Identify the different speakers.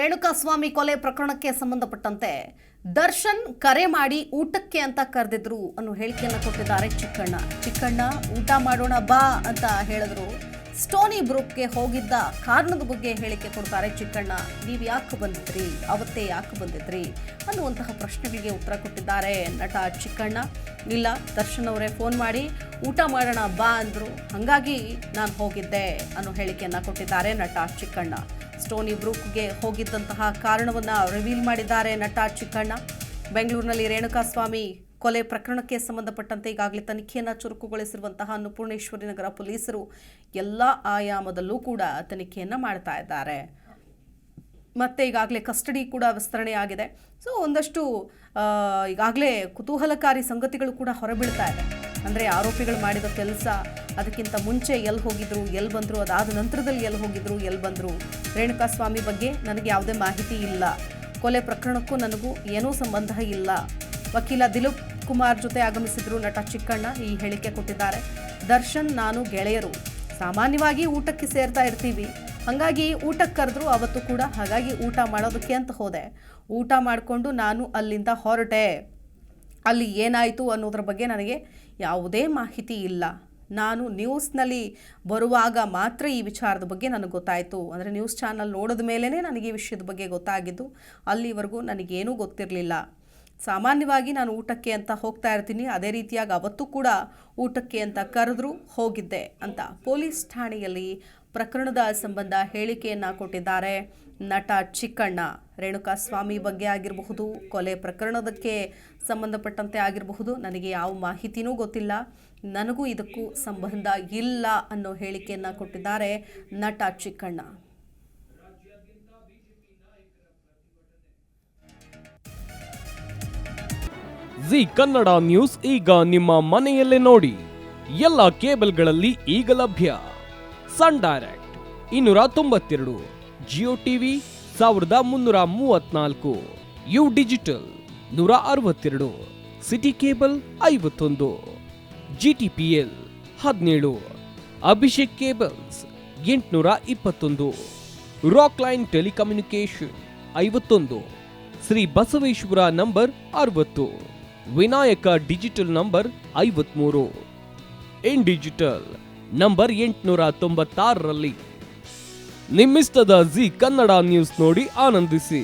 Speaker 1: ರೇಣುಕಾಸ್ವಾಮಿ ಕೊಲೆ ಪ್ರಕರಣಕ್ಕೆ ಸಂಬಂಧಪಟ್ಟಂತೆ ದರ್ಶನ್ ಕರೆ ಮಾಡಿ ಊಟಕ್ಕೆ ಅಂತ ಕರೆದಿದ್ರು ಅನ್ನೋ ಹೇಳಿಕೆಯನ್ನು ಕೊಟ್ಟಿದ್ದಾರೆ ಚಿಕ್ಕಣ್ಣ ಊಟ ಮಾಡೋಣ ಬಾ ಅಂತ ಹೇಳಿದ್ರು. ಸ್ಟೋನಿ ಬ್ರೂಕ್ಗೆ ಹೋಗಿದ್ದ ಕಾರಣದ ಬಗ್ಗೆ ಹೇಳಿಕೆ ಕೊಡ್ತಾರೆ ಚಿಕ್ಕಣ್ಣ. ನೀವು ಯಾಕೆ ಬಂದಿದ್ರಿ, ಅವತ್ತೇ ಯಾಕೆ ಬಂದಿದ್ರಿ ಅನ್ನುವಂತಹ ಪ್ರಶ್ನೆಗಳಿಗೆ ಉತ್ತರ ಕೊಟ್ಟಿದ್ದಾರೆ ನಟ ಚಿಕ್ಕಣ್ಣ. ಇಲ್ಲ, ದರ್ಶನ್ ಅವರೇ ಫೋನ್ ಮಾಡಿ ಊಟ ಮಾಡೋಣ ಬಾ ಅಂದ್ರು, ಹಾಗಾಗಿ ನಾನು ಹೋಗಿದ್ದೆ ಅನ್ನೋ ಹೇಳಿಕೆಯನ್ನ ಕೊಟ್ಟಿದ್ದಾರೆ ನಟ ಚಿಕ್ಕಣ್ಣ. ಸ್ಟೋನಿ ಬ್ರೂಕ್ಗೆ ಹೋಗಿದ್ದಂತಹ ಕಾರಣವನ್ನ ರಿವೀಲ್ ಮಾಡಿದ್ದಾರೆ ನಟ ಚಿಕ್ಕಣ್ಣ. ಬೆಂಗಳೂರಿನಲ್ಲಿ ರೇಣುಕಾಸ್ವಾಮಿ ಕೊಲೆ ಪ್ರಕರಣಕ್ಕೆ ಸಂಬಂಧಪಟ್ಟಂತೆ ಈಗಾಗಲೇ ತನಿಖೆಯನ್ನು ಚುರುಕುಗೊಳಿಸಿರುವಂತಹ ಅನ್ನಪೂರ್ಣೇಶ್ವರಿ ನಗರ ಪೊಲೀಸರು ಎಲ್ಲ ಆಯಾಮದಲ್ಲೂ ಕೂಡ ತನಿಖೆಯನ್ನು ಮಾಡ್ತಾ ಇದ್ದಾರೆ. ಮತ್ತೆ ಈಗಾಗಲೇ ಕಸ್ಟಡಿ ಕೂಡ ವಿಸ್ತರಣೆಯಾಗಿದೆ. ಸೊ ಒಂದಷ್ಟು ಈಗಾಗಲೇ ಕುತೂಹಲಕಾರಿ ಸಂಗತಿಗಳು ಕೂಡ ಹೊರಬೀಳ್ತಾ ಇದೆ. ಅಂದರೆ ಆರೋಪಿಗಳು ಮಾಡಿದ ಕೆಲಸ, ಅದಕ್ಕಿಂತ ಮುಂಚೆ ಎಲ್ಲಿ ಹೋಗಿದ್ರು, ಎಲ್ಲಿ ಬಂದರು, ಅದಾದ ನಂತರದಲ್ಲಿ ಎಲ್ಲಿ ಹೋಗಿದ್ರು, ಎಲ್ಲಿ ಬಂದರು, ರೇಣುಕಾಸ್ವಾಮಿ ಬಗ್ಗೆ ನನಗೆ ಯಾವುದೇ ಮಾಹಿತಿ ಇಲ್ಲ, ಕೊಲೆ ಪ್ರಕರಣಕ್ಕೂ ನನಗೂ ಏನೂ ಸಂಬಂಧ ಇಲ್ಲ. ವಕೀಲ ದಿಲೀಪ್ ಕುಮಾರ್ ಜೊತೆ ಆಗಮಿಸಿದ್ರು ನಟ ಚಿಕ್ಕಣ್ಣ ಈ ಹೇಳಿಕೆ ಕೊಟ್ಟಿದ್ದಾರೆ. ದರ್ಶನ್ ನಾನು ಗೆಳೆಯರು, ಸಾಮಾನ್ಯವಾಗಿ ಊಟಕ್ಕೆ ಸೇರ್ತಾ ಇರ್ತೀವಿ, ಹಾಗಾಗಿ ಊಟಕ್ಕೆ ಕರೆದ್ರು ಅವತ್ತು ಕೂಡ, ಹಾಗಾಗಿ ಊಟ ಮಾಡೋದಕ್ಕೆ ಅಂತ ಹೋದೆ. ಊಟ ಮಾಡಿಕೊಂಡು ನಾನು ಅಲ್ಲಿಂದ ಹೊರಟೆ. ಅಲ್ಲಿ ಏನಾಯಿತು ಅನ್ನೋದ್ರ ಬಗ್ಗೆ ನನಗೆ ಯಾವುದೇ ಮಾಹಿತಿ ಇಲ್ಲ. ನಾನು ನ್ಯೂಸ್ನಲ್ಲಿ ಬರುವಾಗ ಮಾತ್ರ ಈ ವಿಚಾರದ ಬಗ್ಗೆ ನನಗೆ ಗೊತ್ತಾಯಿತು. ಅಂದರೆ ನ್ಯೂಸ್ ಚಾನಲ್ ನೋಡಿದ ಮೇಲೇ ನನಗೆ ಈ ವಿಷಯದ ಬಗ್ಗೆ ಗೊತ್ತಾಗಿದ್ದು, ಅಲ್ಲಿವರೆಗೂ ನನಗೇನೂ ಗೊತ್ತಿರಲಿಲ್ಲ. ಸಾಮಾನ್ಯವಾಗಿ ನಾನು ಊಟಕ್ಕೆ ಅಂತ ಹೋಗ್ತಾ ಇರ್ತೀನಿ, ಅದೇ ರೀತಿಯಾಗಿ ಅವತ್ತು ಕೂಡ ಊಟಕ್ಕೆ ಅಂತ ಕರೆದ್ರು, ಹೋಗಿದ್ದೆ ಅಂತ ಪೊಲೀಸ್ ಠಾಣೆಯಲ್ಲಿ ಪ್ರಕರಣದ ಸಂಬಂಧ ಹೇಳಿಕೆಯನ್ನು ಕೊಟ್ಟಿದ್ದಾರೆ ನಟ ಚಿಕ್ಕಣ್ಣ. ರೇಣುಕಾಸ್ವಾಮಿ ಬಗ್ಗೆ ಆಗಿರಬಹುದು, ಕೊಲೆ ಪ್ರಕರಣದಕ್ಕೆ ಸಂಬಂಧಪಟ್ಟಂತೆ ಆಗಿರಬಹುದು, ನನಗೆ ಯಾವ ಮಾಹಿತಿನೂ ಗೊತ್ತಿಲ್ಲ, ನನಗೂ ಇದಕ್ಕೂ ಸಂಬಂಧ ಇಲ್ಲ ಅನ್ನೋ ಹೇಳಿಕೆಯನ್ನು ಕೊಟ್ಟಿದ್ದಾರೆ ನಟ ಚಿಕ್ಕಣ್ಣ.
Speaker 2: ಜಿ ಕನ್ನಡ ನ್ಯೂಸ್ ಈಗ ನಿಮ್ಮ ಮನೆಯಲ್ಲೇ ನೋಡಿ. ಎಲ್ಲ ಕೇಬಲ್ಗಳಲ್ಲಿ ಈಗ ಲಭ್ಯ. Sun Direct 292, Jio TV 1334, U digital 162, city cable 51, GTPL 17, Abhishek cables 821, rock line telecommunication 51, Shri Basaveshwara number 60, Vinayaka digital number 53, in digital number 896ರಲ್ಲಿ. ನಿಮ್ಮಿಸ್ತದ ಜಿ ಕನ್ನಡ ನ್ಯೂಸ್ ನೋಡಿ ಆನಂದಿಸಿ.